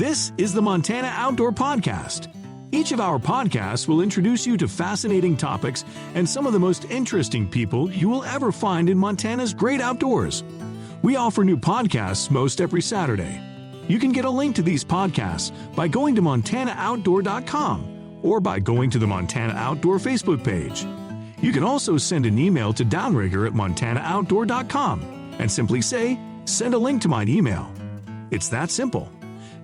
This is the Montana Outdoor Podcast. Each of our podcasts will introduce you to fascinating topics and some of the most interesting people you will ever find in Montana's great outdoors. We offer new podcasts most every Saturday. You can get a link to these podcasts by going to montanooutdoor.com or by going to the Montana Outdoor Facebook page. You can also send an email to downrigger@montanooutdoor.com and simply say, "Send a link to my email." It's that simple.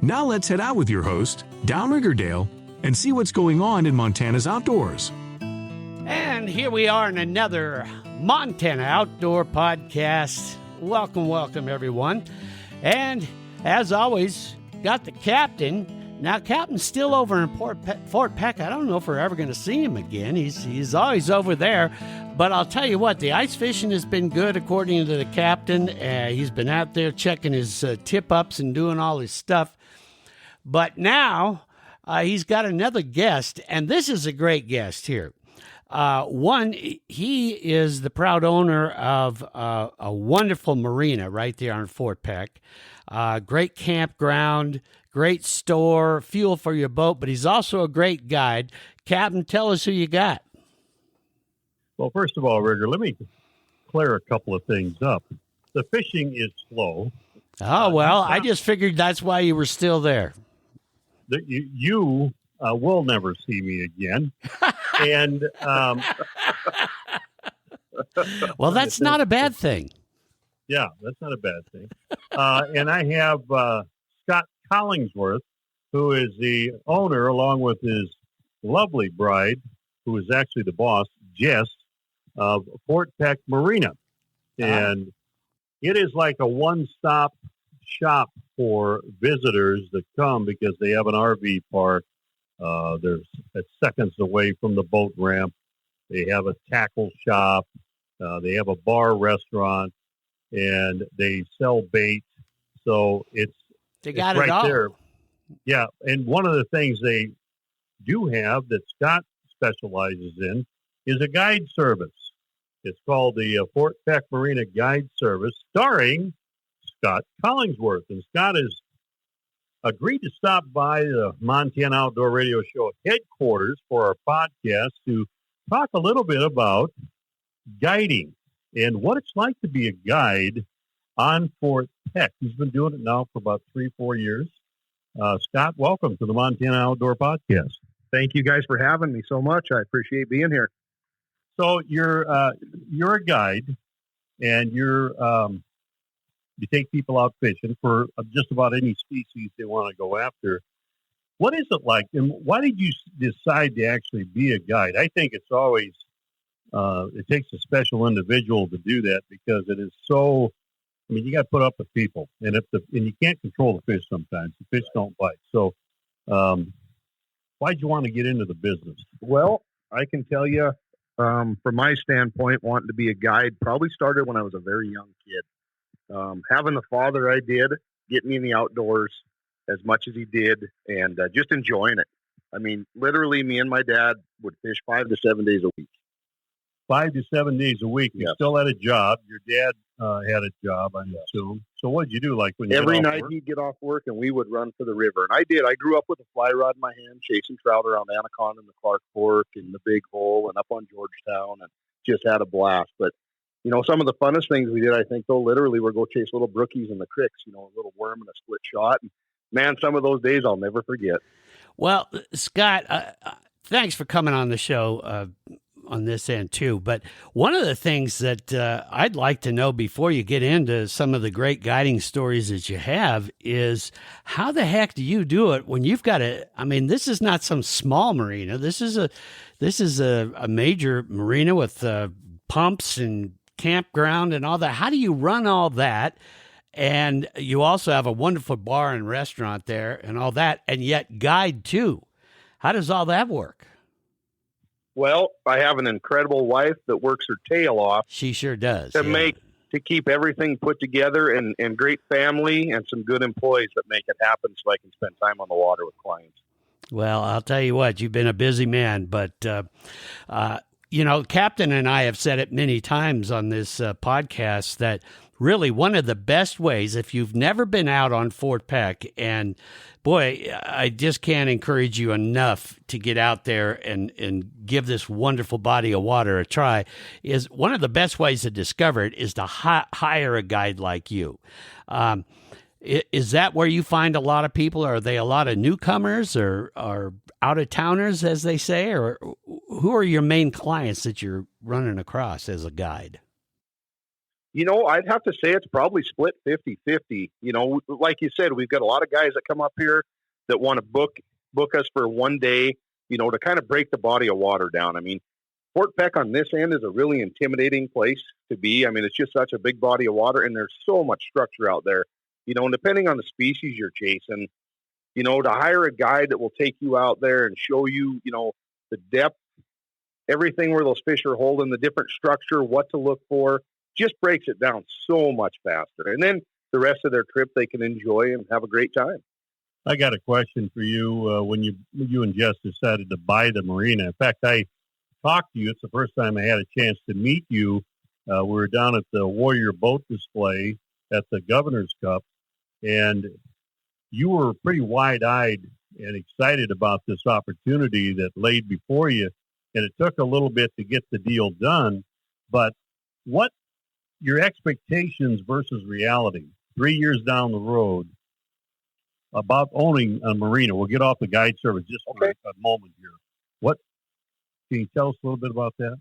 Now let's head out with your host, Downrigger Dale, and see what's going on in Montana's outdoors. And here we are in another Montana Outdoor Podcast. Welcome, welcome, everyone. And as always, got the captain. Now, Captain's still over in Fort Peck. I don't know if we're ever going to see him again. He's always over there. But I'll tell you what, the ice fishing has been good, according to the captain. He's been out there checking his tip-ups and doing all his stuff. But now he's got another guest, and this is a great guest here. One, he is the proud owner of a wonderful marina right there on Fort Peck. Great campground, great store, fuel for your boat, but he's also a great guide. Captain, tell us who you got. Well, first of all, Rigger, let me clear a couple of things up. The fishing is slow. Oh, well, I just figured that's why you were still there. You will never see me again. And well, that's not a bad thing. Yeah, that's not a bad thing. And I have Scott Collinsworth, who is the owner, along with his lovely bride, who is actually the boss, Jess, of Fort Peck Marina. And it is like a one-stop shop for visitors that come because they have an RV park. There's seconds away from the boat ramp. They have a tackle shop. They have a bar restaurant, and they sell bait. So they got right it all there. Yeah, and one of the things they do have that Scott specializes in is a guide service. It's called the Fort Peck Marina Guide Service, starring Scott Collinsworth. And Scott has agreed to stop by the Montana Outdoor Radio Show headquarters for our podcast to talk a little bit about guiding and what it's like to be a guide on Fort Peck. He's been doing it now for about 3-4 years. Scott, welcome to the Montana Outdoor Podcast. Thank you guys for having me so much. I appreciate being here. So you're a guide, and you take people out fishing for just about any species they want to go after. What is it like, and why did you decide to actually be a guide? I think it's always it takes a special individual to do that because it is so. I mean, you got to put up with people, and you can't control the fish sometimes. The fish don't bite. So, why'd you want to get into the business? Well, I can tell you, from my standpoint, wanting to be a guide probably started when I was a very young kid. Having the father I did, get me in the outdoors as much as he did, and just enjoying it. I mean, literally, me and my dad would fish 5 to 7 days a week. 5 to 7 days a week. You still had a job. Your dad had a job, I assume. So what did you do? Like when you every night he'd get off work and we would run for the river. And I did. I grew up with a fly rod in my hand, chasing trout around Anaconda and the Clark Fork and the Big Hole and up on Georgetown, and just had a blast. But you know, some of the funnest things we did, I think, though, literally were go chase little brookies in the creeks. You know, a little worm and a split shot. And man, some of those days I'll never forget. Well, Scott, thanks for coming on the show. On this end too, but one of the things that I'd like to know before you get into some of the great guiding stories that you have is how the heck do you do it when you've got I mean, this is not some small marina. This is a major marina with pumps and campground and all that. How do you run all that? And you also have a wonderful bar and restaurant there and all that, and yet guide too. How does all that work? Well, I have an incredible wife that works her tail off. She sure does. To keep everything put together, and great family and some good employees that make it happen so I can spend time on the water with clients. Well, I'll tell you what, you've been a busy man, but, you know, Captain and I have said it many times on this podcast that really one of the best ways, if you've never been out on Fort Peck, and boy, I just can't encourage you enough to get out there and give this wonderful body of water a try, is one of the best ways to discover it is to hire a guide like you. Is that where you find a lot of people? Are they a lot of newcomers or out-of-towners, as they say? Or who are your main clients that you're running across as a guide? I'd have to say it's probably split 50-50. Like you said, we've got a lot of guys that come up here that want to book us for one day, to kind of break the body of water down. I mean, Fort Peck on this end is a really intimidating place to be. I mean, it's just such a big body of water, and there's so much structure out there. And depending on the species you're chasing, to hire a guide that will take you out there and show you, the depth, everything where those fish are holding, the different structure, what to look for, just breaks it down so much faster. And then the rest of their trip they can enjoy and have a great time. I got a question for you. When you and Jess decided to buy the marina, in fact, I talked to you. It's the first time I had a chance to meet you. We were down at the Warrior Boat Display at the Governor's Cup, and you were pretty wide-eyed and excited about this opportunity that laid before you, and it took a little bit to get the deal done. But what your expectations versus reality 3 years down the road about owning a marina? We'll get off the guide service just for a moment here. What can you tell us a little bit about that?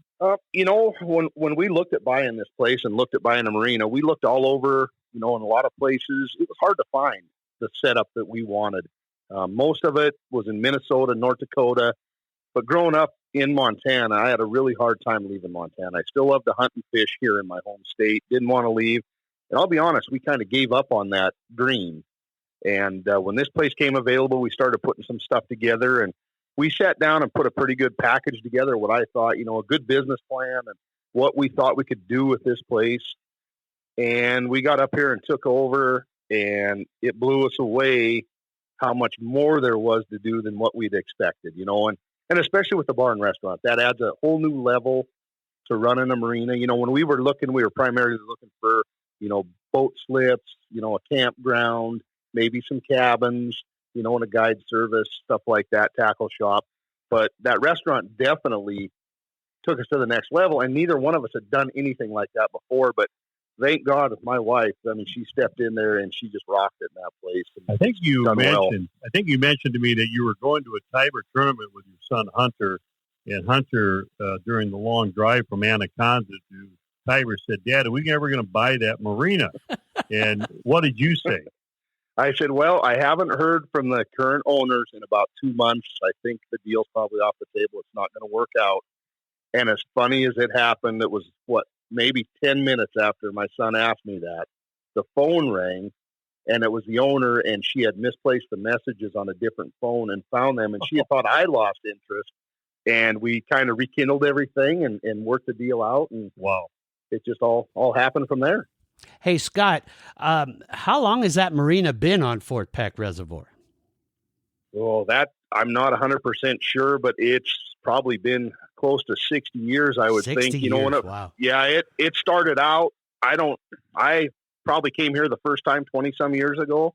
When we looked at buying this place and looked at buying a marina, we looked all over, in a lot of places. It was hard to find the setup that we wanted. Most of it was in Minnesota, North Dakota, but growing up in Montana, I had a really hard time leaving Montana. I still love to hunt and fish here in my home state. Didn't want to leave. And I'll be honest, we kind of gave up on that dream. And when this place came available, we started putting some stuff together, and we sat down and put a pretty good package together, what I thought, a good business plan and what we thought we could do with this place. And we got up here and took over, and it blew us away how much more there was to do than what we'd expected, and especially with the bar and restaurant, that adds a whole new level to running a marina. When we were looking, we were primarily looking for, boat slips, a campground, maybe some cabins, and a guide service, stuff like that, tackle shop. But that restaurant definitely took us to the next level, and neither one of us had done anything like that before. But thank God with my wife, I mean, she stepped in there and she just rocked it in that place. I think you mentioned to me that you were going to a Tiber tournament with your son Hunter, and Hunter during the long drive from Anaconda to Tiber said, "Dad, are we ever going to buy that marina?" And what did you say? I said, well, I haven't heard from the current owners in about 2 months. I think the deal's probably off the table. It's not going to work out. And as funny as it happened, it was, maybe 10 minutes after my son asked me that, the phone rang, and it was the owner, and she had misplaced the messages on a different phone and found them, and she had thought I lost interest. And we kind of rekindled everything and worked the deal out, and wow, it just all happened from there. Hey, Scott, how long has that marina been on Fort Peck Reservoir? Well, that I'm not 100% sure, but it's probably been close to 60 years, I would 60 think. years, wow. Yeah, it started out, I probably came here the first time 20-some years ago,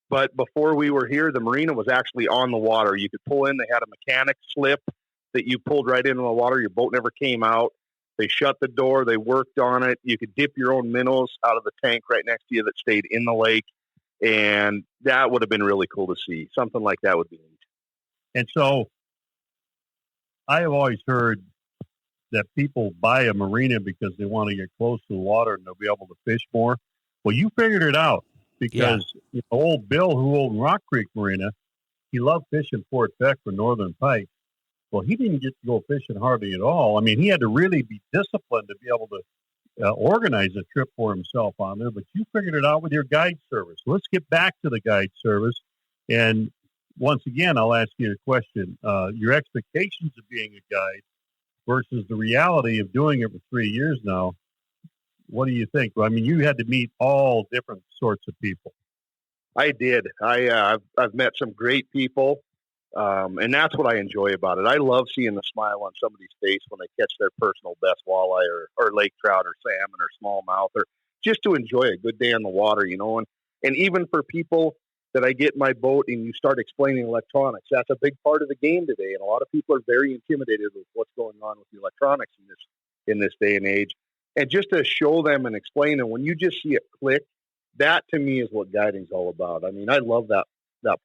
but before we were here, the marina was actually on the water. You could pull in. They had a mechanic slip that you pulled right into the water. Your boat never came out. They shut the door. They worked on it. You could dip your own minnows out of the tank right next to you that stayed in the lake. And that would have been really cool to see. Something like that would be neat. And so I have always heard that people buy a marina because they want to get close to the water and they'll be able to fish more. Well, you figured it out because old Bill, who owned Rock Creek Marina, he loved fishing Fort Peck for northern pike. Well, he didn't get to go fishing hardly at all. I mean, he had to really be disciplined to be able to organize a trip for himself on there. But you figured it out with your guide service. Let's get back to the guide service. And once again, I'll ask you a question. Your expectations of being a guide versus the reality of doing it for 3 years now. What do you think? I mean, you had to meet all different sorts of people. I did. I've met some great people. And that's what I enjoy about it. I love seeing the smile on somebody's face when they catch their personal best walleye or lake trout or salmon or smallmouth or just to enjoy a good day on the water, and even for people that I get in my boat and you start explaining electronics, that's a big part of the game today. And a lot of people are very intimidated with what's going on with the electronics in this day and age. And just to show them and explain, and when you just see it click, that to me is what guiding's all about. I mean, I love that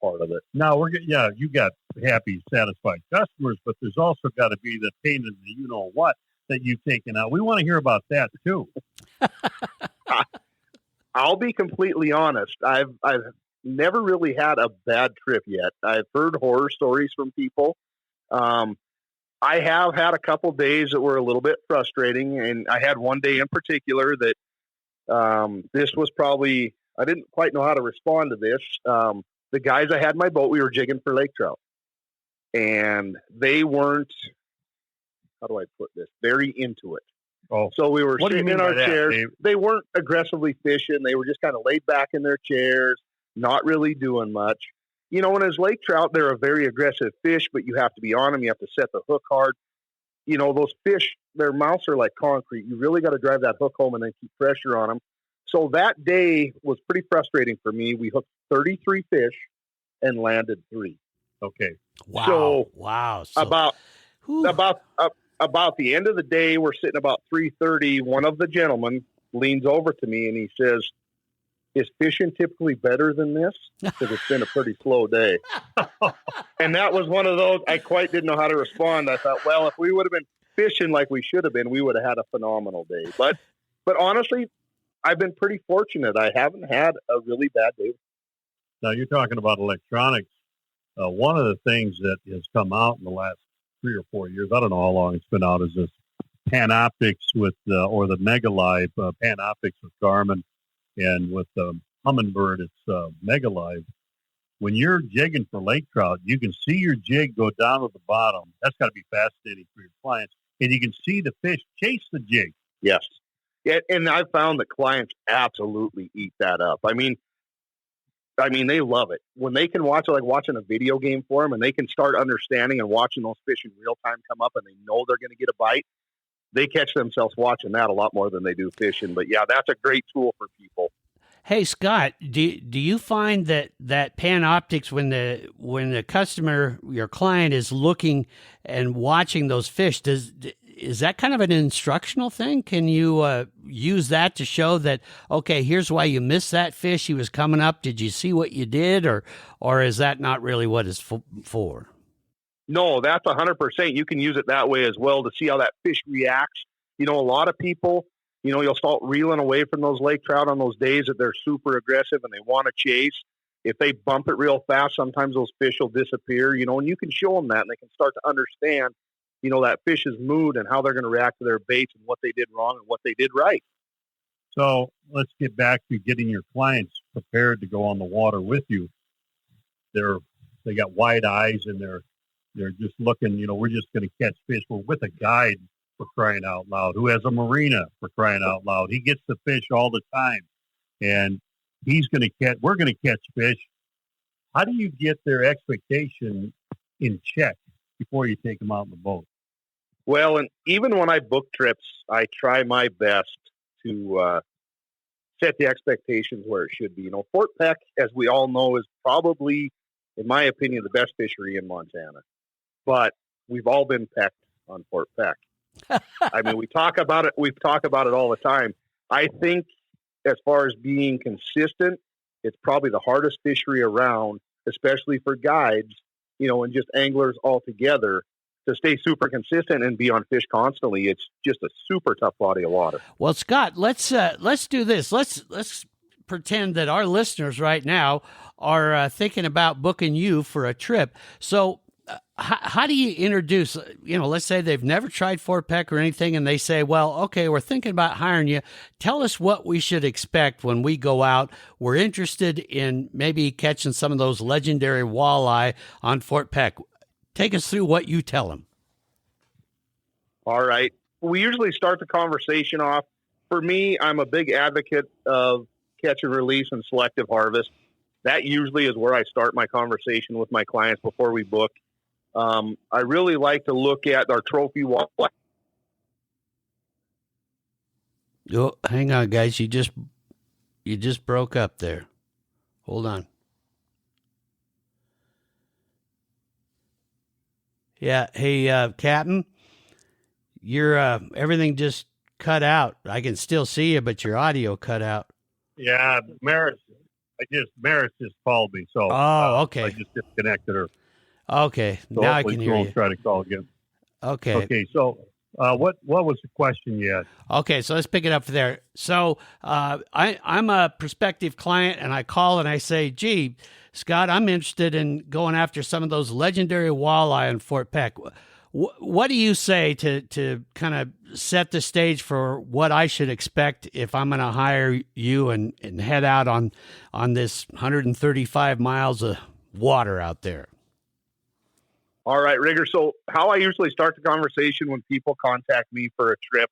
part of it. Now you got happy, satisfied customers, but there's also got to be the pain in the what that you've taken out. We want to hear about that too. I'll be completely honest. I've never really had a bad trip yet. I've heard horror stories from people. I have had a couple days that were a little bit frustrating, and I had one day in particular that this was probably, I didn't quite know how to respond to this. The guys I had in my boat, we were jigging for lake trout, and they weren't, how do I put this, very into it. Oh, so we were sitting in our chairs. Dave? They weren't aggressively fishing. They were just kind of laid back in their chairs, not really doing much. And as lake trout, they're a very aggressive fish, but you have to be on them. You have to set the hook hard. Those fish, their mouths are like concrete. You really got to drive that hook home and then keep pressure on them. So that day was pretty frustrating for me. We hooked 33 fish and landed 3. Okay. Wow. So, about the end of the day, we're sitting about 3:30. One of the gentlemen leans over to me and he says, "Is fishing typically better than this? Because it's been a pretty slow day." And that was one of those, I quite didn't know how to respond. I thought, well, if we would have been fishing like we should have been, we would have had a phenomenal day. But honestly, I've been pretty fortunate. I haven't had a really bad day. Now, you're talking about electronics. One of the things that has come out in the last 3 or 4 years, I don't know how long it's been out, is this Panoptics with, or the Mega Live Panoptics with Garmin, and with the Humminbird, it's Mega Live. When you're jigging for lake trout, you can see your jig go down to the bottom. That's got to be fascinating for your clients. And you can see the fish chase the jig. Yes. Yeah, and I've found that clients absolutely eat that up. I mean, they love it. When they can watch it, like watching a video game for them, and they can start understanding and watching those fish in real time come up, and they know they're going to get a bite, they catch themselves watching that a lot more than they do fishing. But yeah, that's a great tool for people. Hey, Scott, do you find that Panoptics, when the customer, your client, is looking and watching those fish, is that kind of an instructional thing? Can you use that to show that, okay, here's why you missed that fish, he was coming up, did you see what you did, or is that not really what it's for? No, that's 100%. You can use it that way as well to see how that fish reacts. A lot of people, you'll start reeling away from those lake trout on those days that they're super aggressive and they want to chase. If they bump it real fast, sometimes those fish will disappear, and you can show them that, and they can start to understand, that fish's mood and how they're going to react to their baits and what they did wrong and what they did right. So let's get back to getting your clients prepared to go on the water with you. They got wide eyes and they're just looking, we're just going to catch fish. We're with a guide, for crying out loud, who has a marina, for crying out loud. He gets the fish all the time, and we're going to catch fish. How do you get their expectation in check before you take them out in the boat? Well, and even when I book trips, I try my best to set the expectations where it should be. Fort Peck, as we all know, is probably, in my opinion, the best fishery in Montana. But we've all been pecked on Fort Peck. I mean, we talk about it all the time. I think as far as being consistent, it's probably the hardest fishery around, especially for guides, and just anglers altogether, to stay super consistent and be on fish constantly. It's just a super tough body of water. Well, Scott, let's do this. Let's pretend that our listeners right now are thinking about booking you for a trip. So how do you introduce, let's say they've never tried Fort Peck or anything, and they say, well, okay, we're thinking about hiring you. Tell us what we should expect when we go out. We're interested in maybe catching some of those legendary walleye on Fort Peck. Take us through what you tell them. All right. We usually start the conversation off. For me, I'm a big advocate of catch and release and selective harvest. That usually is where I start my conversation with my clients before we book. I really like to look at our trophy walleye. Oh, hang on, guys. You just broke up there. Hold on. Yeah. Hey, Captain, your everything just cut out. I can still see you, but your audio cut out. Yeah, Maris just called me, so Okay. I just disconnected her. Okay, So now I can hear you. Try to call again. Okay. Okay, so what was the question you had? Okay, so let's pick it up there. So I'm a prospective client, and I call and I say, gee, Scott, I'm interested in going after some of those legendary walleye in Fort Peck. What do you say to kind of set the stage for what I should expect if I'm going to hire you and head out on this 135 miles of water out there? All right, Rigger. So how I usually start the conversation when people contact me for a trip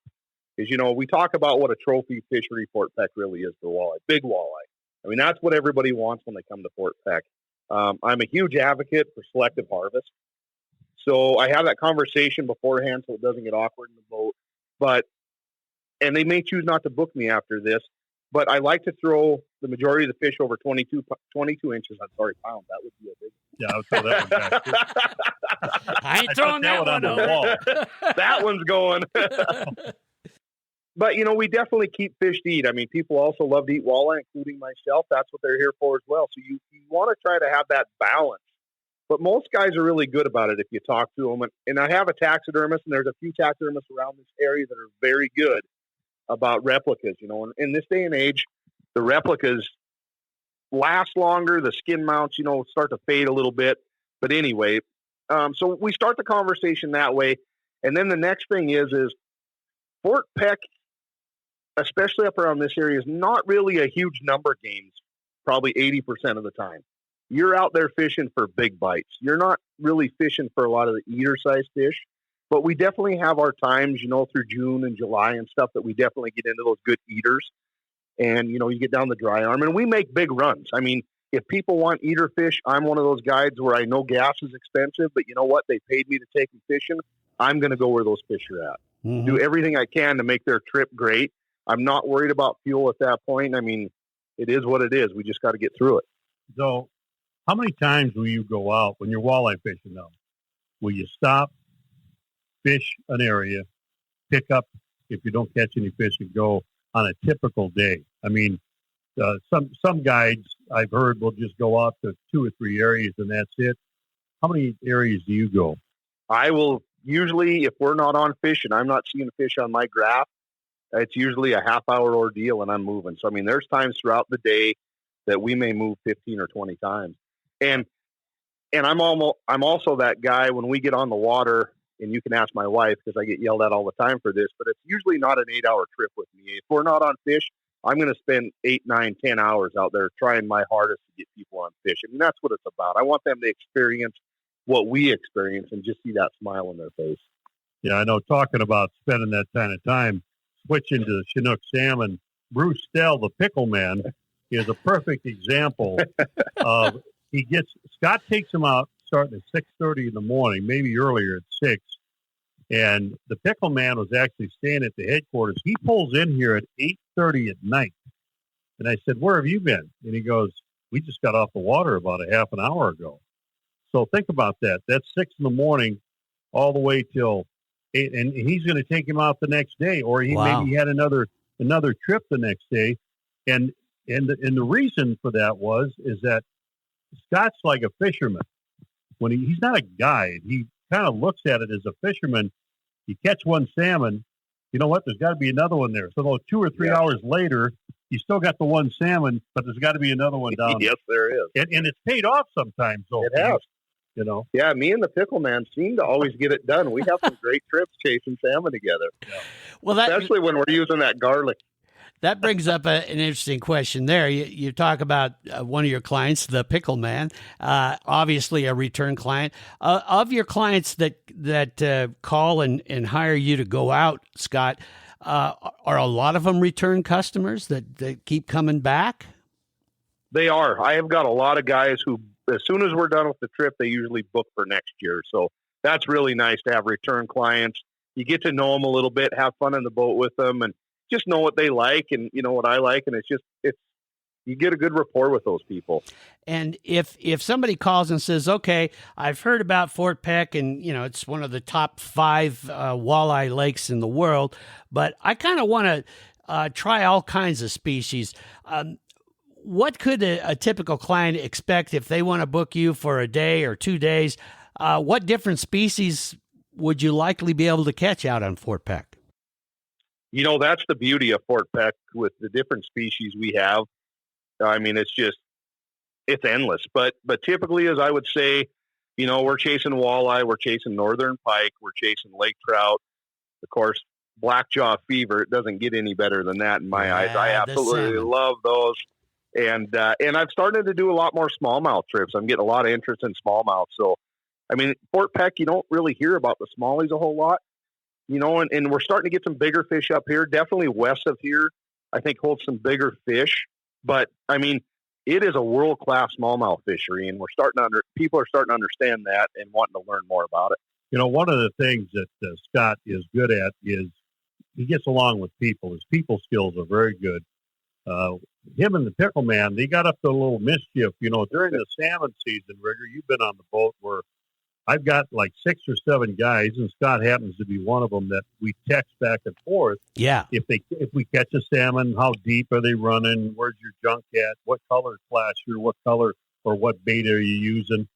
is, we talk about what a trophy fishery Fort Peck really is for walleye, big walleye. I mean, that's what everybody wants when they come to Fort Peck. I'm a huge advocate for selective harvest. So I have that conversation beforehand so it doesn't get awkward in the boat. And they may choose not to book me after this, but I like to throw the majority of the fish over 22 inches. I'm sorry, pounds. That would be a big one. Yeah, I would throw that one back too. I ain't throwing that one on the over. wall. That one's going. But, we definitely keep fish to eat. I mean, people also love to eat walleye, including myself. That's what they're here for as well. So you want to try to have that balance. But most guys are really good about it if you talk to them. And I have a taxidermist, and there's a few taxidermists around this area that are very good about replicas. And in this day and age, the replicas last longer. The skin mounts, start to fade a little bit. But anyway, so we start the conversation that way. And then the next thing is Fort Peck, especially up around this area, is not really a huge number games, probably 80% of the time. You're out there fishing for big bites. You're not really fishing for a lot of the eater-sized fish, but we definitely have our times, through June and July and stuff that we definitely get into those good eaters. And, you get down the dry arm, and we make big runs. I mean, if people want eater fish, I'm one of those guides where I know gas is expensive, but you know what? They paid me to take them fishing. I'm going to go where those fish are at. Mm-hmm. Do everything I can to make their trip great. I'm not worried about fuel at that point. I mean, it is what it is. We just got to get through it. So how many times will you go out when you're walleye fishing now? Will you stop, fish an area, pick up if you don't catch any fish, and go on a typical day? I mean, some guides I've heard will just go out to 2 or 3 areas and that's it. How many areas do you go? I will usually, if we're not on fish and I'm not seeing fish on my graph, it's usually a half-hour ordeal and I'm moving. So, I mean, there's times throughout the day that we may move 15 or 20 times. And I'm also that guy when we get on the water, and you can ask my wife because I get yelled at all the time for this, but it's usually not an 8-hour trip with me. If we're not on fish, I'm going to spend 8, 9, 10 hours out there trying my hardest to get people on fish. I mean, that's what it's about. I want them to experience what we experience and just see that smile on their face. Yeah, I know. Talking about spending that kind of time, switching to the Chinook salmon, Bruce Stell, the pickle man, is a perfect example of Scott takes him out starting at 6:30 in the morning, maybe earlier at 6. And the pickle man was actually staying at the headquarters. He pulls in here at 8:30 at night. And I said, "Where have you been?" And he goes, "We just got off the water about a half an hour ago." So think about that. That's 6 in the morning all the way till 8. And he's going to take him out the next day, or maybe had another trip the next day. And the reason for that is that Scott's like a fisherman. When he's not a guide, he kind of looks at it as a fisherman. You catch one salmon, you know what? There's got to be another one there. So 2 or 3 hours later, you still got the one salmon, but there's got to be another one down. Yes, there is. And it's paid off sometimes. So it has. Yeah, me and the pickle man seem to always get it done. We have some great trips chasing salmon together. Yeah. Well, especially when we're using that garlic. That brings up an interesting question there. You talk about one of your clients, the pickle man, obviously a return client. Of your clients that call and hire you to go out, Scott, are a lot of them return customers that keep coming back? They are. I have got a lot of guys who, as soon as we're done with the trip, they usually book for next year. So that's really nice to have return clients. You get to know them a little bit, have fun in the boat with them, and just know what they like and you know what I like, and you get a good rapport with those people. And if somebody calls and says, okay, I've heard about Fort Peck and, it's one of the top 5 walleye lakes in the world, but I kind of want to try all kinds of species. What could a typical client expect if they want to book you for a day or 2 days? What different species would you likely be able to catch out on Fort Peck? That's the beauty of Fort Peck with the different species we have. I mean, it's endless, but typically, as I would say, we're chasing walleye, we're chasing northern pike, we're chasing lake trout. Of course, blackjaw fever, it doesn't get any better than that in my eyes. I absolutely love those. And I've started to do a lot more smallmouth trips. I'm getting a lot of interest in smallmouth. So, I mean, Fort Peck, you don't really hear about the smallies a whole lot, and we're starting to get some bigger fish up here, definitely west of here, I think holds some bigger fish. But I mean, it is a world-class smallmouth fishery, and people are starting to understand that and wanting to learn more about it. One of the things that Scott is good at is he gets along with people. His people skills are very good. Him and the Pickle Man, they got up to a little mischief. During the salmon season, Rigger, you've been on the boat where I've got like 6 or 7 guys, and Scott happens to be one of them that we text back and forth. Yeah. If we catch a salmon, how deep are they running? Where's your junk at? What color flasher? What color or what bait are you using?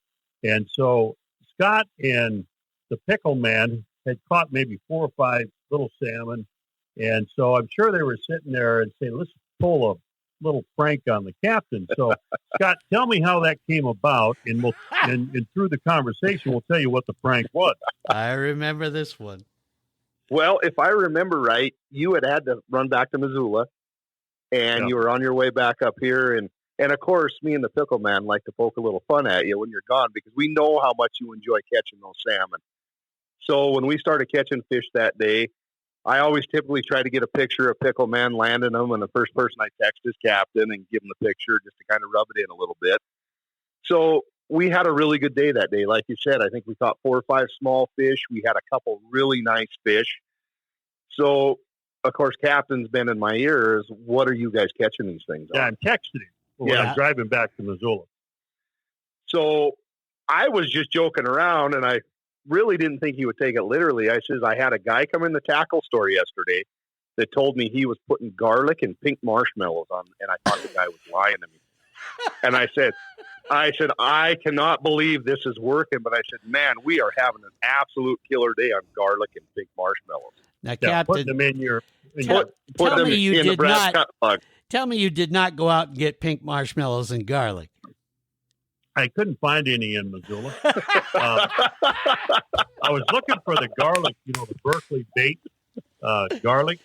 And so Scott and the Pickle Man had caught maybe 4 or 5 little salmon, and so I'm sure they were sitting there and saying, "Let's pull a little prank on the captain." So, Scott, tell me how that came about, and and through the conversation, we'll tell you what the prank was. I remember this one. Well, if I remember right, you had to run back to Missoula, and you were on your way back up here, and of course, me and the Pickle Man like to poke a little fun at you when you're gone because we know how much you enjoy catching those salmon. So when we started catching fish that day, I always typically try to get a picture of Pickle Man landing them, and the first person I text is captain and give him the picture just to kind of rub it in a little bit. So we had a really good day that day. Like you said, I think we caught 4 or 5 small fish. We had a couple really nice fish. So, of course, captain's been in my ears. What are you guys catching these things on? Yeah, I'm texting him when I'm driving back to Missoula. So I was just joking around, and I really didn't think he would take it literally. I says, I had a guy come in the tackle store yesterday that told me he was putting garlic and pink marshmallows on, and I thought the guy was lying to me. And I said, I cannot believe this is working, but I said, man, we are having an absolute killer day on garlic and pink marshmallows. Now, Captain, put them in your. Tell me you did not go out and get pink marshmallows and garlic. I couldn't find any in Missoula. I was looking for the garlic, the Berkeley bait garlic,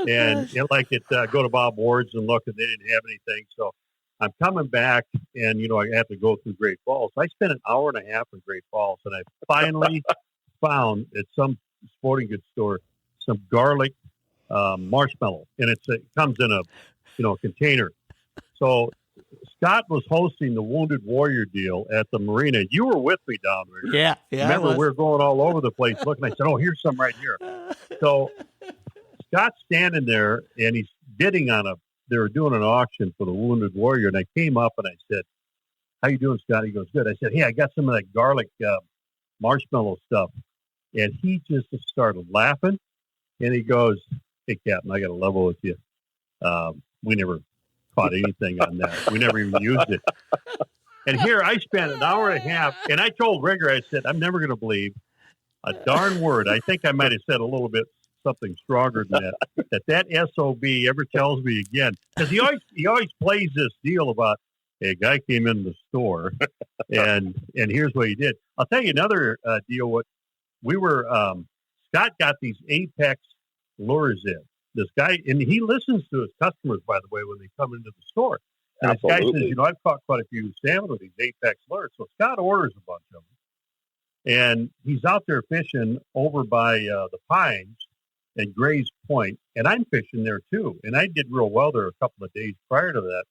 and go to Bob Ward's and look, and they didn't have anything. So I'm coming back, and I have to go through Great Falls. I spent an hour and a half in Great Falls, and I finally found at some sporting goods store some garlic marshmallow, and it comes in a container. So Scott was hosting the Wounded Warrior deal at the marina. You were with me down there. Yeah. Remember, we were going all over the place looking. I said, "Oh, here's some right here." So Scott's standing there, and he's bidding on they were doing an auction for the Wounded Warrior, and I came up and I said, "How you doing, Scott?" He goes, "Good." I said, "Hey, I got some of that garlic marshmallow stuff," and he just started laughing, and he goes, "Hey, Captain, I got to level with you. We never caught anything on that. We never even used it." And here I spent an hour and a half, and I told Rigger, I said, "I'm never going to believe a darn word." I think I might have said a little bit something stronger than that SOB ever tells me again. Because he always plays this deal about, hey, a guy came in the store, and here's what he did. I'll tell you another deal. What we were, Scott got these Apex lures in. This guy, and he listens to his customers, by the way, when they come into the store. And this guy says, I've caught quite a few salmon with these Apex lures. So Scott orders a bunch of them. And he's out there fishing over by the Pines and Gray's Point, and I'm fishing there too. And I did real well there a couple of days prior to that.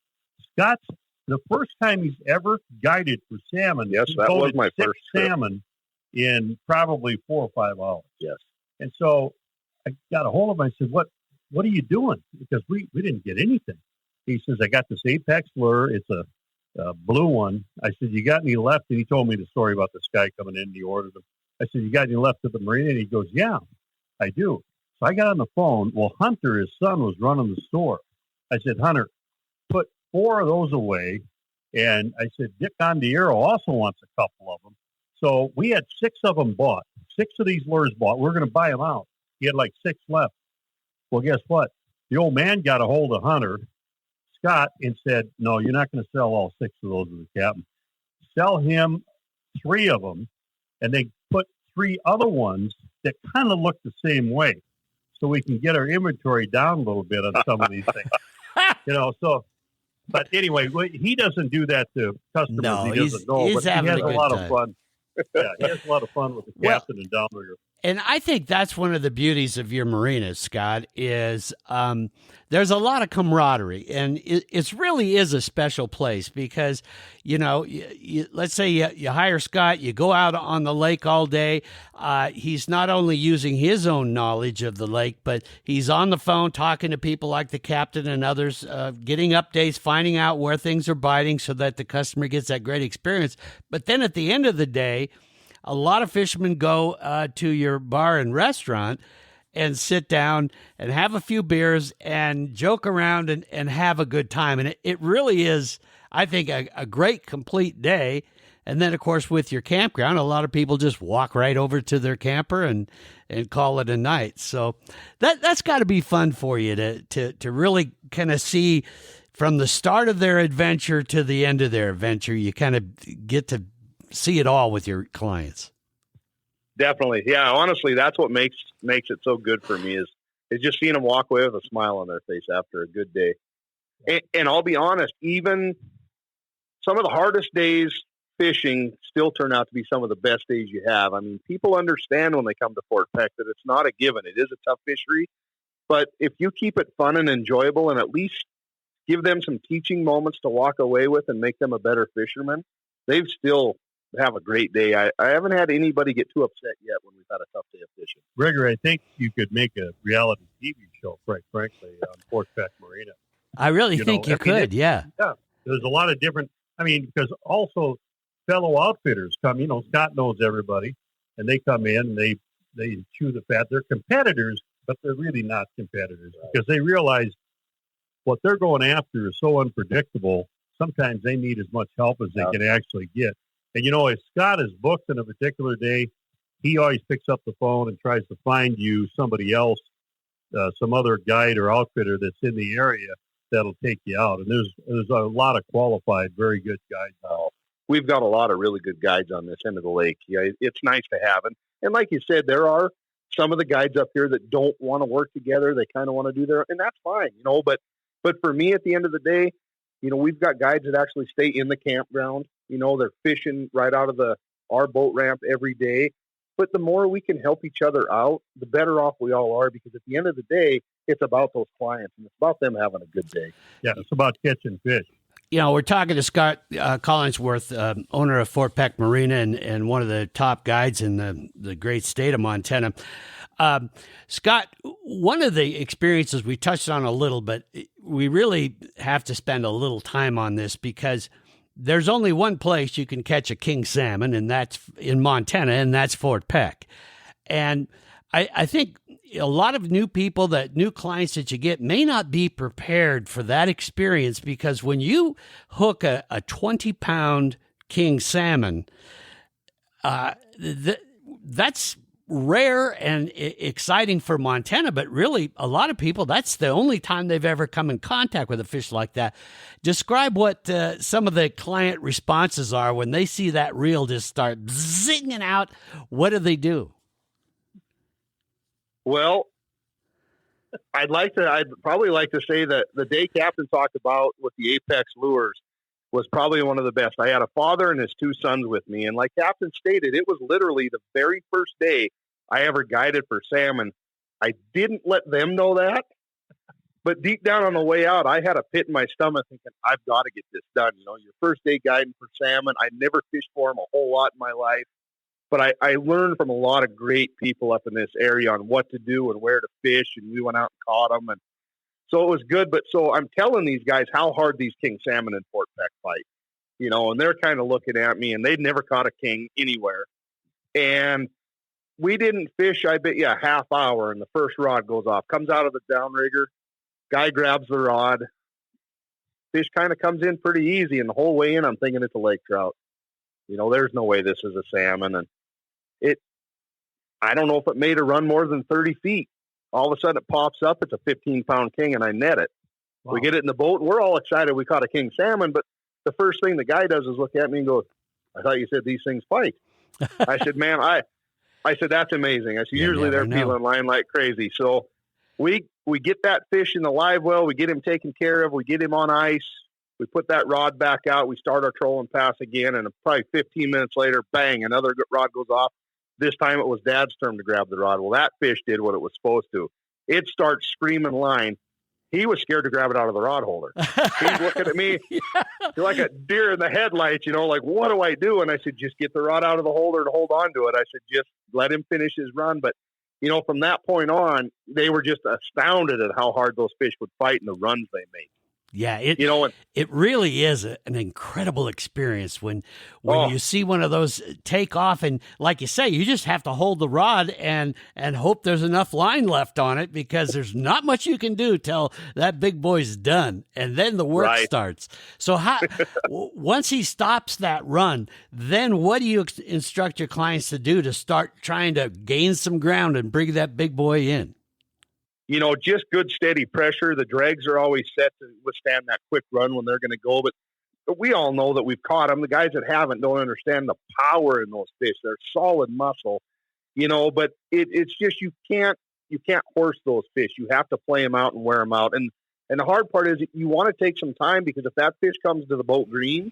Scott's the first time he's ever guided for salmon. Yes, that was my first salmon in probably 4 or 5 hours. Yes. And so I got a hold of him. I said, "What what are you doing? Because we didn't get anything. He says, I got this Apex lure. It's a blue one. I said, you got any left? And he told me the story about this guy coming in and he ordered them. I said, you got any left at the marina? And he goes, yeah, I do. So I got on the phone. Well, Hunter, his son, was running the store. I said, Hunter, put 4 of those away. And I said, Dick Ondiero also wants a couple of them. So we had 6 of them bought. 6 of these lures bought. We're going to buy them out. He had like 6 left. Well, guess what? The old man got a hold of Hunter, Scott, and said, no, you're not going to sell all 6 of those to the captain. Sell him 3 of them, and they put 3 other ones that kind of look the same way, so we can get our inventory down a little bit on some of these things. So, but anyway, he doesn't do that to customers. No, he doesn't know, but he has a lot of fun. Yeah, he has a lot of fun with the captain and downrigger. And I think that's one of the beauties of your marinas, Scott, is there's a lot of camaraderie, and it really is a special place because, let's say you hire Scott, you go out on the lake all day. He's not only using his own knowledge of the lake, but he's on the phone talking to people like the captain and others, getting updates, finding out where things are biting so that the customer gets that great experience. But then at the end of the day, a lot of fishermen go to your bar and restaurant and sit down and have a few beers and joke around and have a good time. And it really is, I think, a great complete day. And then, of course, with your campground, a lot of people just walk right over to their camper and call it a night. So that's got to be fun for you to really kind of see from the start of their adventure to the end of their adventure. You kind of get to see it all with your clients. Definitely. Yeah. Honestly, that's what makes it so good for me is just seeing them walk away with a smile on their face after a good day. And I'll be honest, even some of the hardest days fishing still turn out to be some of the best days you have. I mean, people understand when they come to Fort Peck that it's not a given. It is a tough fishery, but if you keep it fun and enjoyable and at least give them some teaching moments to walk away with and make them a better fisherman, they've still have a great day. I haven't had anybody get too upset yet when we've had a tough day of fishing. Gregor, I think you could make a reality TV show, quite frankly, on Fort Peck Marina. I really think you could, yeah. Yeah, there's a lot of different, because also fellow outfitters come, Scott knows everybody, and they come in and they chew the fat. They're competitors, but they're really not competitors because they realize what they're going after is so unpredictable. Sometimes they need as much help as they can actually get. And, if Scott is booked on a particular day, he always picks up the phone and tries to find you somebody else, some other guide or outfitter that's in the area that'll take you out. And there's a lot of qualified, very good guides now. We've got a lot of really good guides on this end of the lake. Yeah, it's nice to have. And like you said, there are some of the guides up here that don't want to work together. They kind of want to do their, and that's fine, but for me, at the end of the day, we've got guides that actually stay in the campground. They're fishing right out of our boat ramp every day. But the more we can help each other out, the better off we all are, because at the end of the day, it's about those clients and it's about them having a good day. Yeah, it's about catching fish. We're talking to Scott Collinsworth, owner of Fort Peck Marina and one of the top guides in the great state of Montana. Scott, one of the experiences we touched on a little, but we really have to spend a little time on this because there's only one place you can catch a king salmon, and that's in Montana, and that's Fort Peck. And I think a lot of new clients that you get may not be prepared for that experience, because when you hook a 20-pound king salmon, that's rare and exciting for Montana, but really a lot of people, that's the only time they've ever come in contact with a fish like that. Describe what some of the client responses are when they see that reel just start zinging out. What do? Well, I'd probably like to say that the day Captain talked about with the Apex lures was probably one of the best. I had a father and his 2 sons with me, and like Captain stated, it was literally the very first day I ever guided for salmon. I didn't let them know that, but deep down on the way out, I had a pit in my stomach thinking, I've got to get this done. Your first day guiding for salmon. I never fished for them a whole lot in my life. But I learned from a lot of great people up in this area on what to do and where to fish, and we went out and caught them. And so it was good. But so I'm telling these guys how hard these king salmon in Fort Peck fight, and they're kind of looking at me, and they'd never caught a king anywhere. And we didn't fish, I bet you, a half hour, and the first rod goes off. Comes out of the downrigger. Guy grabs the rod. Fish kind of comes in pretty easy, and the whole way in, I'm thinking it's a lake trout. There's no way this is a salmon. And I don't know if it made a run more than 30 feet. All of a sudden it pops up. It's a 15-pound king, and I net it. Wow. We get it in the boat, and we're all excited we caught a king salmon, but the first thing the guy does is look at me and go, "I thought you said these things fight." I said, "Man, I said, that's amazing." I said, "Usually they're peeling line like crazy." So we get that fish in the live well. We get him taken care of. We get him on ice. We put that rod back out. We start our trolling pass again, and probably 15 minutes later, bang, another rod goes off. This time it was Dad's turn to grab the rod. Well, that fish did what it was supposed to. It starts screaming line. He was scared to grab it out of the rod holder. He's looking at me like a deer in the headlights, like, what do I do? And I said, just get the rod out of the holder and hold on to it. I said, just let him finish his run. But, from that point on, they were just astounded at how hard those fish would fight and the runs they made. Yeah, it really is an incredible experience when you see one of those take off, and like you say, you just have to hold the rod and hope there's enough line left on it, because there's not much you can do till that big boy's done, and then the work starts. So once he stops that run, then what do you instruct your clients to do to start trying to gain some ground and bring that big boy in? Just good, steady pressure. The drags are always set to withstand that quick run when they're going to go. But we all know that we've caught them. The guys that haven't don't understand the power in those fish. They're solid muscle, but it's just you can't horse those fish. You have to play them out and wear them out. And the hard part is you want to take some time, because if that fish comes to the boat green,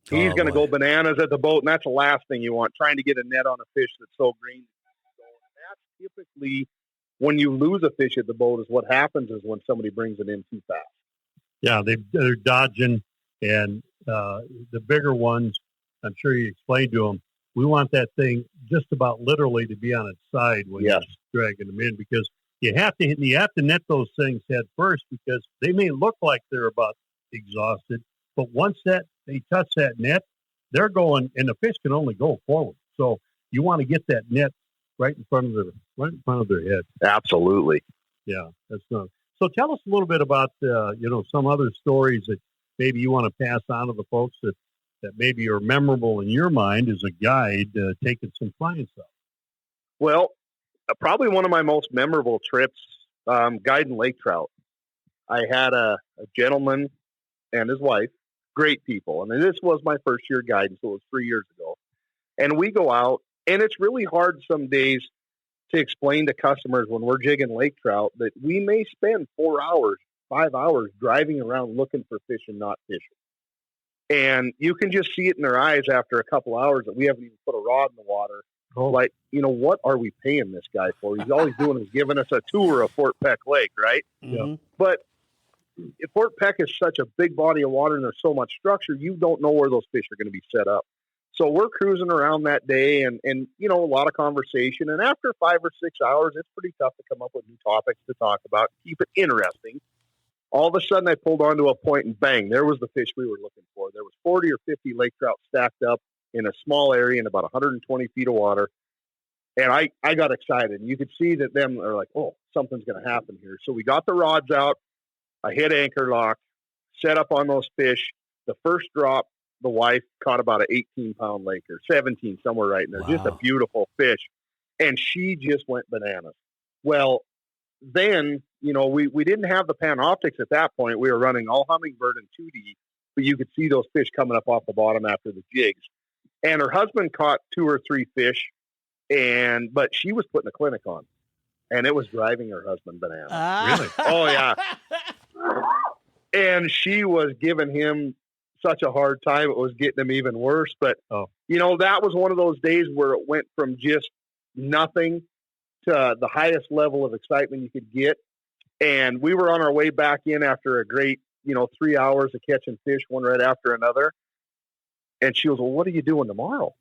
he's going to go bananas at the boat, and that's the last thing you want, trying to get a net on a fish that's so green. And that's typically when you lose a fish at the boat, is what happens is when somebody brings it in too fast. Yeah, they're dodging, and the bigger ones, I'm sure you explained to them, we want that thing just about literally to be on its side when you're dragging them in, because you have to net those things head first, because they may look like they're about exhausted, but once they touch that net, they're going, and the fish can only go forward. So you want to get that net right in front of their head. Absolutely. Yeah, that's not. So tell us a little bit about some other stories that maybe you want to pass on to the folks that maybe are memorable in your mind as a guide taking some clients out. Well, probably one of my most memorable trips, guiding lake trout. I had a gentleman and his wife, great people, and this was my first year guiding, so it was 3 years ago. And we go out. And it's really hard some days to explain to customers when we're jigging lake trout that we may spend 4 hours, 5 hours driving around looking for fish and not fishing. And you can just see it in their eyes after a couple hours that we haven't even put a rod in the water. Oh. Like, what are we paying this guy for? He's all he's doing is giving us a tour of Fort Peck Lake, right? Mm-hmm. But if Fort Peck is such a big body of water and there's so much structure, you don't know where those fish are going to be set up. So we're cruising around that day and a lot of conversation. And after 5 or 6 hours, it's pretty tough to come up with new topics to talk about, keep it interesting. All of a sudden, I pulled onto a point and bang, there was the fish we were looking for. There was 40 or 50 lake trout stacked up in a small area in about 120 feet of water. And I got excited. And you could see that them are like, oh, something's going to happen here. So we got the rods out. I hit anchor lock, set up on those fish. The first drop, the wife caught about an 18-pound lake, or 17, somewhere right in there. Wow. Just a beautiful fish. And she just went bananas. Well, then, we didn't have the Panoptics at that point. We were running all Hummingbird and 2D, but you could see those fish coming up off the bottom after the jigs. And her husband caught 2 or 3 fish, but she was putting a clinic on, and it was driving her husband bananas. Really? Oh, yeah. And she was giving him such a hard time. It was getting him even worse. But, that was one of those days where it went from just nothing to the highest level of excitement you could get. And we were on our way back in after a great, 3 hours of catching fish, one right after another. And she was, well, what are you doing tomorrow?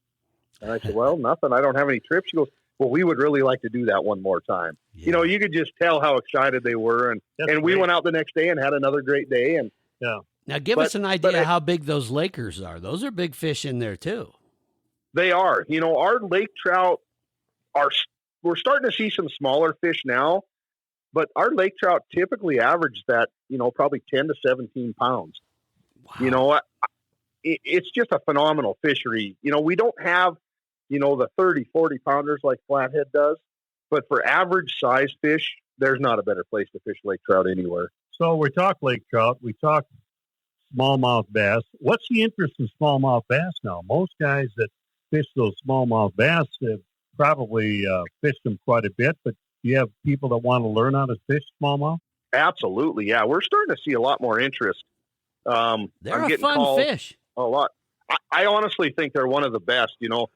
And I said, well, nothing. I don't have any trips. She goes, well, we would really like to do that one more time. Yeah. You know, you could just tell how excited they were. And we went out the next day and had another great day. And Yeah. Now, give us an idea how big those Lakers are. Those are big fish in there, too. They are. You know, our lake trout we're starting to see some smaller fish now, but our lake trout typically average that, you know, probably 10 to 17 pounds. Wow. You know, it's just a phenomenal fishery. You know, we don't have, you know, the 30, 40 pounders like Flathead does, but for average size fish, there's not a better place to fish lake trout anywhere. So we talk lake trout, we talk smallmouth bass. What's the interest in smallmouth bass now? Most guys that fish those smallmouth bass have probably fished them quite a bit, but do you have people that want to learn how to fish smallmouth? Absolutely, yeah. We're starting to see a lot more interest. They're a fun fish. A lot. I honestly think they're one of the best. You know,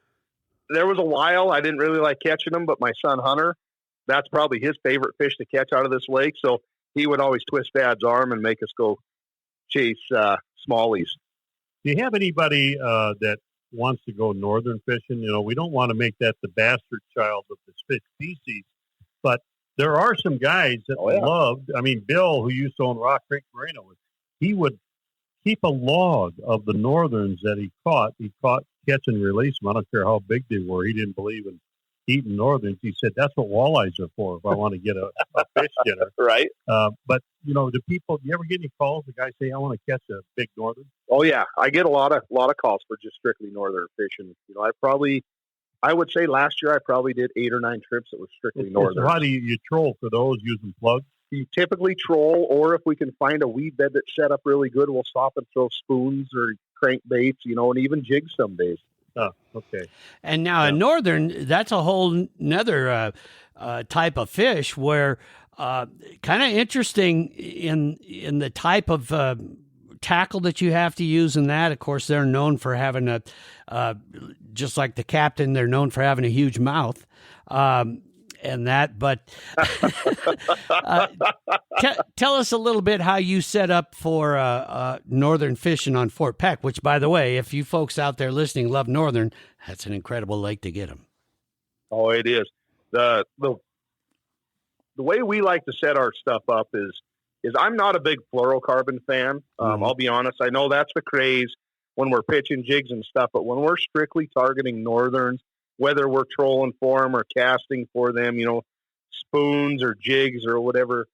there was a while I didn't really like catching them, but my son Hunter, that's probably his favorite fish to catch out of this lake. So he would always twist Dad's arm and make us go chase smallies. Do you have anybody that wants to go northern fishing? You know, we don't want to make that the bastard child of the fish species, but there are some guys that loved. I mean, Bill, who used to own Rock Creek Marina, he would keep a log of the northerns that he caught. He caught, catch, and release them. I don't care how big they were. He didn't believe in eating northerns. He said, that's what walleyes are for if I want to get a fish dinner. Right. But, you know, do you ever get any calls? The guys say, I want to catch a big northern? Oh, yeah. I get a lot of calls for just strictly northern fishing. You know, I would say last year I probably did 8 or 9 trips that were strictly northern. So how do you troll for those using plugs? You typically troll, or if we can find a weed bed that's set up really good, we'll stop and throw spoons or crankbaits, you know, and even jigs some days. Oh, okay. And now a northern, that's a whole nother type of fish where kind of interesting in the type of tackle that you have to use in that. Of course, they're known for having just like the captain, they're known for having a huge mouth. And that, but tell us a little bit how you set up for northern fishing on Fort Peck, which, by the way, if you folks out there listening love northern, that's an incredible lake to get them. Oh, it is. The way we like to set our stuff up is I'm not a big fluorocarbon fan. I'll be honest. I know that's the craze when we're pitching jigs and stuff, but when we're strictly targeting northerns, whether we're trolling for them or casting for them, you know, spoons or jigs or whatever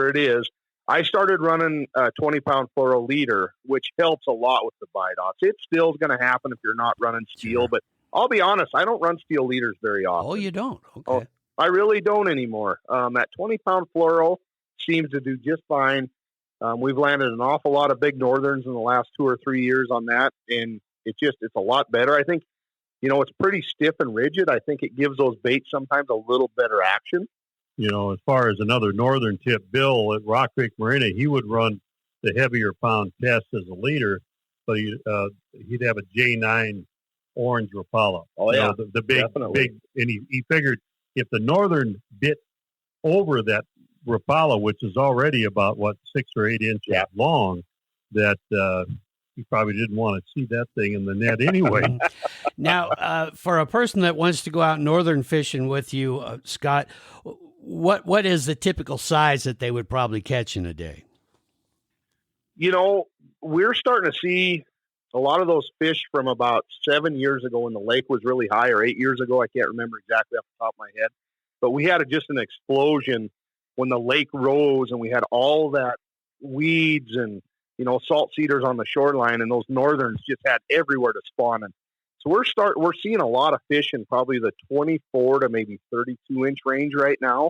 it is, I started running a 20-pound fluoro leader, which helps a lot with the bite-offs. It still is going to happen if you're not running steel, but I'll be honest, I don't run steel leaders very often. Oh, you don't? Okay. Oh, I really don't anymore. That 20-pound fluoro seems to do just fine. We've landed an awful lot of big northerns in the last 2 or 3 years on that, and it's a lot better. I think, you know, it's pretty stiff and rigid. I think it gives those baits sometimes a little better action. You know, as far as another northern tip, Bill at Rock Creek Marina, he would run the heavier pound test as a leader, but he'd have a J9 orange Rapala. Oh, yeah. You know, the big, and he figured if the northern bit over that Rapala, which is already about, 6 or 8 inches long, that he probably didn't want to see that thing in the net anyway. Now, for a person that wants to go out northern fishing with you, Scott, what is the typical size that they would probably catch in a day? You know, we're starting to see a lot of those fish from about 7 years ago when the lake was really high, or 8 years ago. I can't remember exactly off the top of my head, but we had just an explosion when the lake rose and we had all that weeds and, you know, salt cedars on the shoreline, and those northerns just had everywhere to spawn. And so we're seeing a lot of fish in probably the 24 to maybe 32 inch range right now.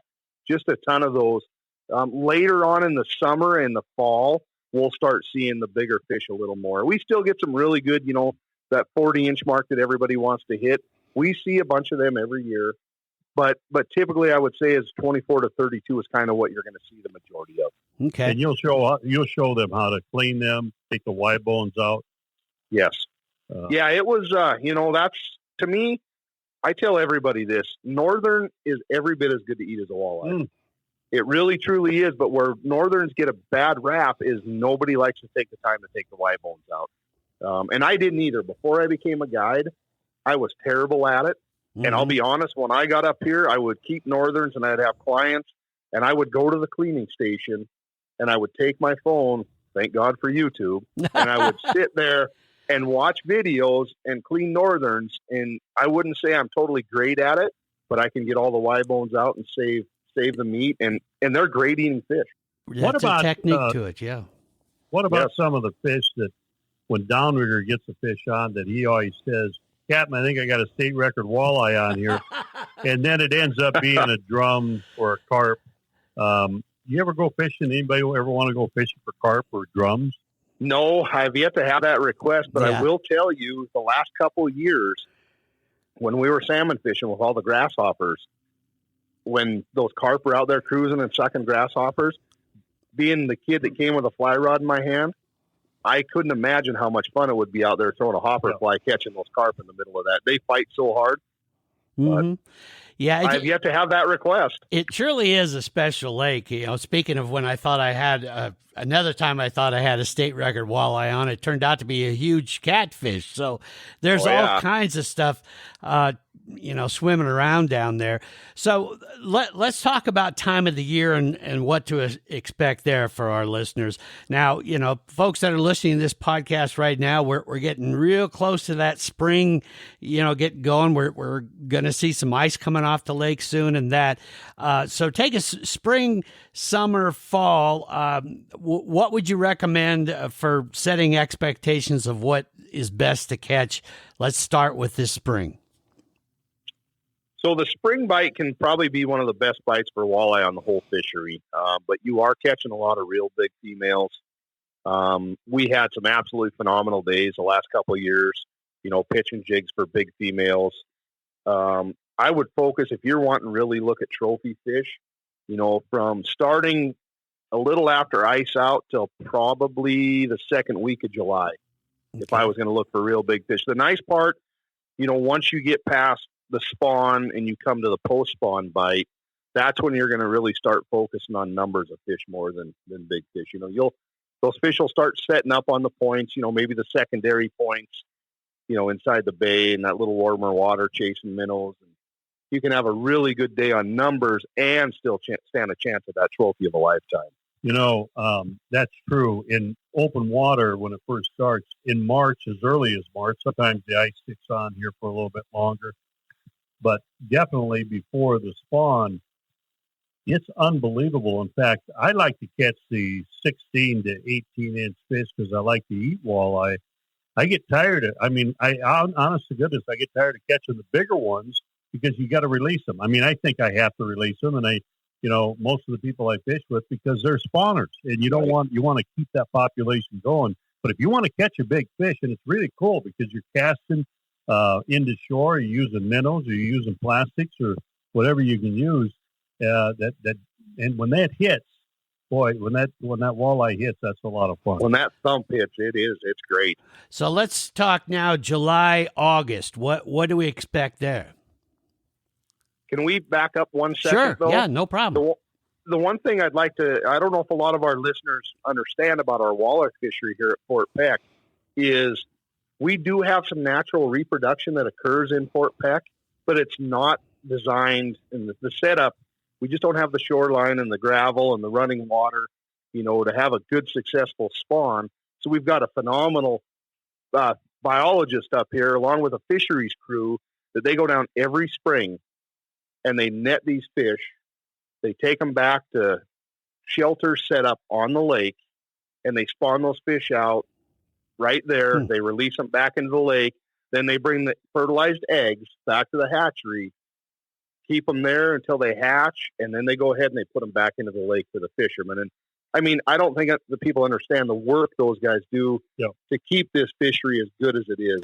Just a ton of those. Later on in the summer and the fall, we'll start seeing the bigger fish a little more. We still get some really good, you know, that 40 inch mark that everybody wants to hit. We see a bunch of them every year, but typically I would say is 24 to 32 is kind of what you're going to see the majority of. Okay. And you'll show them how to clean them, take the Y bones out. Yes. Yeah, it was, you know, that's, to me, I tell everybody this, northern is every bit as good to eat as a walleye. It really, truly is. But where northerns get a bad rap is nobody likes to take the time to take the Y bones out. And I didn't either. Before I became a guide, I was terrible at it. And I'll be honest, when I got up here, I would keep northerns and I'd have clients and I would go to the cleaning station and I would take my phone, thank God for YouTube, and I would sit there and watch videos and clean northerns. And I wouldn't say I'm totally great at it, but I can get all the Y bones out and save the meat. And they're great eating fish. That's a technique to it, yeah. What about some of the fish that when Downrigger gets a fish on that he always says, Captain, I think I got a state record walleye on here. And then it ends up being a drum or a carp. You ever go fishing? Anybody ever want to go fishing for carp or drums? No, I've yet to have that request, but I will tell you the last couple of years when we were salmon fishing with all the grasshoppers, when those carp were out there cruising and sucking grasshoppers, being the kid that came with a fly rod in my hand, I couldn't imagine how much fun it would be out there throwing a hopper fly, catching those carp in the middle of that. They fight so hard. But yeah, I've yet to have that request. It surely is a special lake. You know, speaking of when I thought I had another time I thought I had a state record walleye on, it turned out to be a huge catfish. So there's all kinds of stuff, swimming around down there. So let's talk about time of the year and what to expect there for our listeners. Now, folks that are listening to this podcast right now, we're getting real close to that spring, getting going. We're going to see some ice coming off the lake soon and that. So take us spring, summer, fall. What would you recommend for setting expectations of what is best to catch? Let's start with this spring. So the spring bite can probably be one of the best bites for walleye on the whole fishery, but you are catching a lot of real big females. We had some absolutely phenomenal days the last couple of years, pitching jigs for big females. I would focus, if you're wanting to really look at trophy fish, from starting a little after ice out till probably the second week of July, if I was going to look for real big fish. The nice part, once you get past the spawn and you come to the post spawn bite, that's when you're going to really start focusing on numbers of fish more than big fish. Those fish will start setting up on the points, maybe the secondary points, inside the bay and that little warmer water chasing minnows. And you can have a really good day on numbers and still stand a chance at that trophy of a lifetime. That's true. In open water, when it first starts in March, as early as March, sometimes the ice sticks on here for a little bit longer. But definitely before the spawn, it's unbelievable. In fact, I like to catch the 16 to 18-inch fish because I like to eat walleye. I get tired honest to goodness, I get tired of catching the bigger ones because you got to release them. I think I have to release them, and most of the people I fish with, because they're spawners, and you want to keep that population going. But if you want to catch a big fish, and it's really cool because you're casting into shore, you're using minnows, or you're using plastics, or whatever you can use. And when that hits, boy, when that walleye hits, that's a lot of fun. When that thump hits, it's great. So let's talk now July, August. What do we expect there? Can we back up 1 second? Sure. Though? Yeah, no problem. The one thing I'd like to, I don't know if a lot of our listeners understand about our walleye fishery here at Fort Peck, is we do have some natural reproduction that occurs in Fort Peck, but it's not designed in the setup. We just don't have the shoreline and the gravel and the running water, to have a good, successful spawn. So we've got a phenomenal biologist up here, along with a fisheries crew, that they go down every spring and they net these fish. They take them back to shelters set up on the lake, and they spawn those fish out right there. They release them back into the lake. Then they bring the fertilized eggs back to the hatchery, keep them there until they hatch, and then they go ahead and they put them back into the lake for the fishermen. And I don't think the people understand the work those guys do to keep this fishery as good as it is.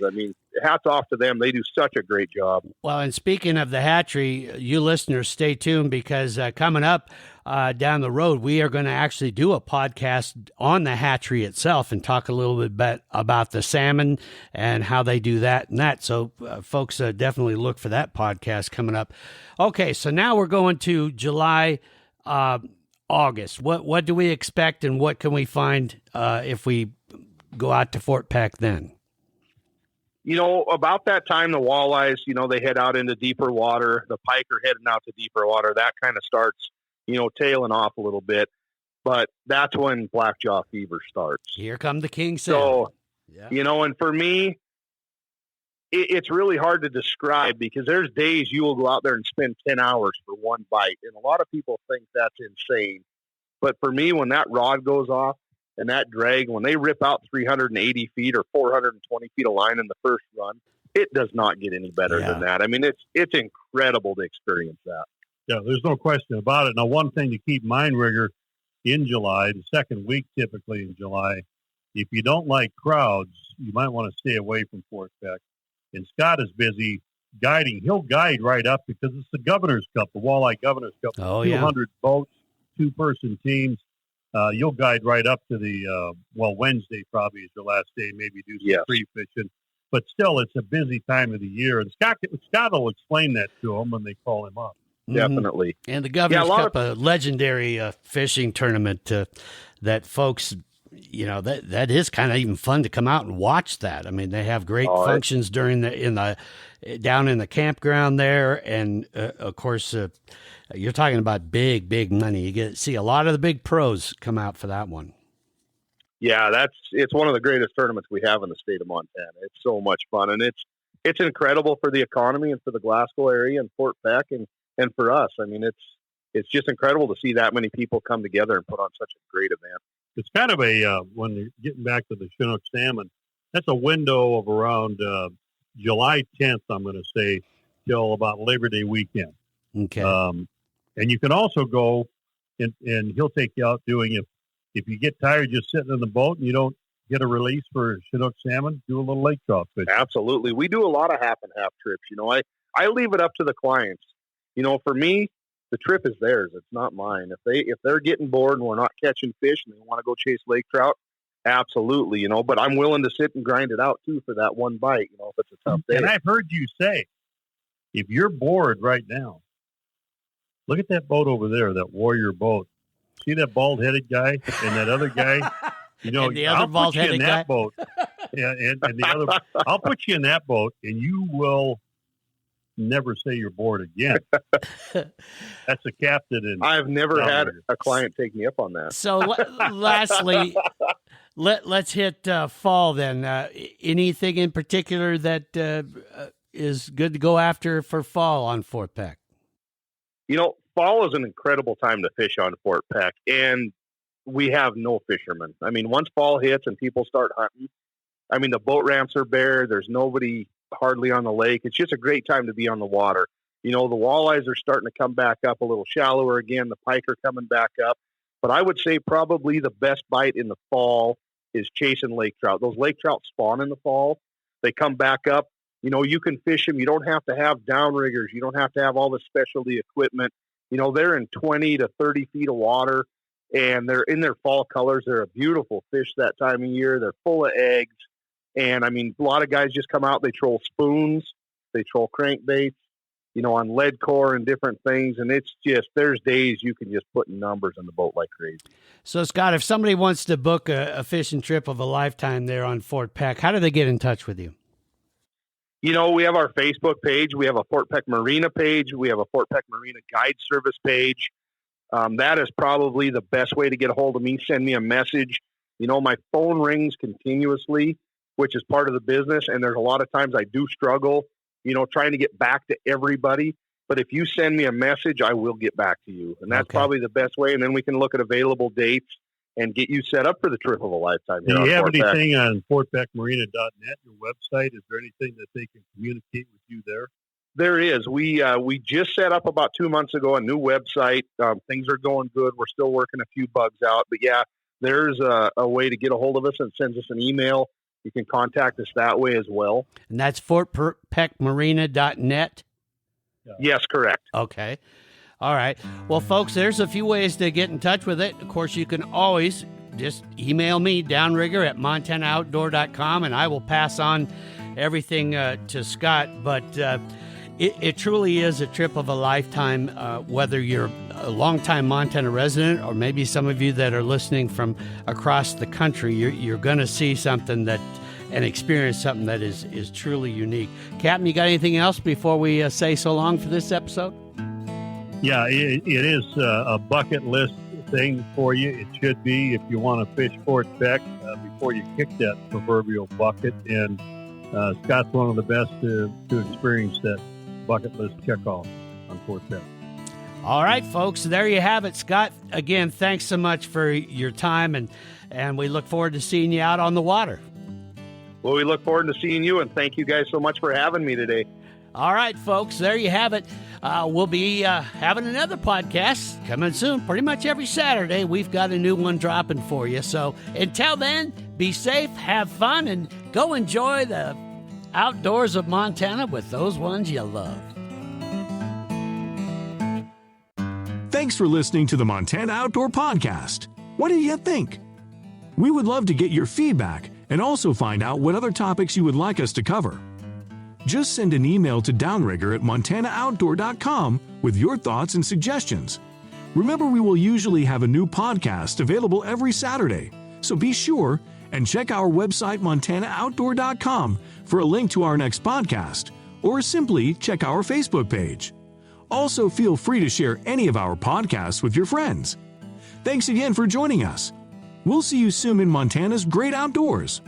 Hats off to them. They do such a great job. Well, and speaking of the hatchery, you listeners, stay tuned, because coming up down the road, we are going to actually do a podcast on the hatchery itself and talk a little bit about the salmon and how they do that and that. So folks, definitely look for that podcast coming up. Okay, so now we're going to July, August. What do we expect, and what can we find if we go out to Fort Peck then? About that time, the walleyes, they head out into deeper water. The pike are heading out to deeper water. That kind of starts, tailing off a little bit. But that's when blackjaw fever starts. Here come the king salmon. So, and for me, it's really hard to describe because there's days you will go out there and spend 10 hours for one bite. And a lot of people think that's insane. But for me, when that rod goes off and that drag, when they rip out 380 feet or 420 feet of line in the first run, it does not get any better than that. I mean, it's incredible to experience that. Yeah, there's no question about it. Now, one thing to keep in mind, Rigger, in July, the second week typically in July, if you don't like crowds, you might want to stay away from Fort Peck. And Scott is busy guiding. He'll guide right up because it's the Governor's Cup, the Walleye Governor's Cup. 200 boats, two-person teams. You'll guide right up to the, Wednesday probably is your last day, maybe do some free fishing. But still, it's a busy time of the year. And Scott will explain that to them when they call him up. Definitely. And the Governor's Cup, a legendary fishing tournament that folks, that is kind of even fun to come out and watch that. I mean, they have great functions down in the campground there. And of course, you're talking about big money. You get to see a lot of the big pros come out for that one. Yeah, it's one of the greatest tournaments we have in the state of Montana. It's so much fun, and it's incredible for the economy and for the Glasgow area and Fort Peck and for us. I mean, it's just incredible to see that many people come together and put on such a great event. It's kind of when you're getting back to the Chinook salmon, that's a window of around July 10th, I'm going to say, till about Labor Day weekend. Okay. And you can also go, and he'll take you out doing, if you get tired just sitting in the boat and you don't get a release for Chinook salmon, do a little lake trout fishing. Absolutely. We do a lot of half and half trips. I leave it up to the clients. For me, the trip is theirs. It's not mine. If they're getting bored and we're not catching fish and they want to go chase lake trout, absolutely, but I'm willing to sit and grind it out too for that one bite, if it's a tough day. And I've heard you say, if you're bored right now, look at that boat over there, that warrior boat. See that bald-headed guy and that other guy? And the other I'll put you in that guy? boat. Yeah, and the other, I'll put you in that boat, and you will never say you're bored again. That's a captain. And I've never had a client take me up on that. So lastly, let's hit fall then. Anything in particular that is good to go after for fall on Fort Peck? Fall is an incredible time to fish on Fort Peck, and we have no fishermen. I mean, once fall hits and people start hunting, the boat ramps are bare. There's nobody hardly on the lake. It's just a great time to be on the water. The walleyes are starting to come back up a little shallower again. The pike are coming back up. But I would say probably the best bite in the fall is chasing lake trout. Those lake trout spawn in the fall. They come back up. You can fish them. You don't have to have downriggers. You don't have to have all the specialty equipment. They're in 20 to 30 feet of water, and they're in their fall colors. They're a beautiful fish that time of year. They're full of eggs. And, a lot of guys just come out. They troll spoons. They troll crankbaits, on lead core and different things. And it's just, there's days you can just put numbers in the boat like crazy. So, Scott, if somebody wants to book a fishing trip of a lifetime there on Fort Peck, how do they get in touch with you? We have our Facebook page. We have a Fort Peck Marina page. We have a Fort Peck Marina guide service page. That is probably the best way to get a hold of me. Send me a message. My phone rings continuously, which is part of the business. And there's a lot of times I do struggle, trying to get back to everybody. But if you send me a message, I will get back to you. And that's probably the best way. And then we can look at available dates and get you set up for the trip of a lifetime. Do you have anything on fortpeckmarina.net, your website? Is there anything that they can communicate with you there? There is. We just set up about 2 months ago a new website. Things are going good. We're still working a few bugs out. But, yeah, there's a way to get a hold of us and send us an email. You can contact us that way as well. And that's fortpeckmarina.net? Yes, correct. Okay. All right. Well, folks, there's a few ways to get in touch with it. Of course, you can always just email me, downrigger@montanooutdoor.com, and I will pass on everything to Scott. But it truly is a trip of a lifetime, whether you're a longtime Montana resident or maybe some of you that are listening from across the country. You're going to see something that and experience something that is truly unique. Captain, you got anything else before we say so long for this episode? Yeah, it is a bucket list thing for you. It should be if you want to fish Fort Peck before you kick that proverbial bucket. And Scott's one of the best to experience that bucket list checkoff on Fort Peck. All right, folks, there you have it. Scott, again, thanks so much for your time, and we look forward to seeing you out on the water. Well, we look forward to seeing you, and thank you guys so much for having me today. All right, folks, there you have it. We'll be having another podcast coming soon. Pretty much every Saturday, we've got a new one dropping for you. So until then, be safe, have fun, and go enjoy the outdoors of Montana with those ones you love. Thanks for listening to the Montana Outdoor Podcast. What do you think? We would love to get your feedback and also find out what other topics you would like us to cover. Just send an email to downrigger@montanooutdoor.com with your thoughts and suggestions. Remember, we will usually have a new podcast available every Saturday, so be sure and check our website montanooutdoor.com for a link to our next podcast, or simply check our Facebook page. Also, feel free to share any of our podcasts with your friends. Thanks again for joining us. We'll see you soon in Montana's great outdoors.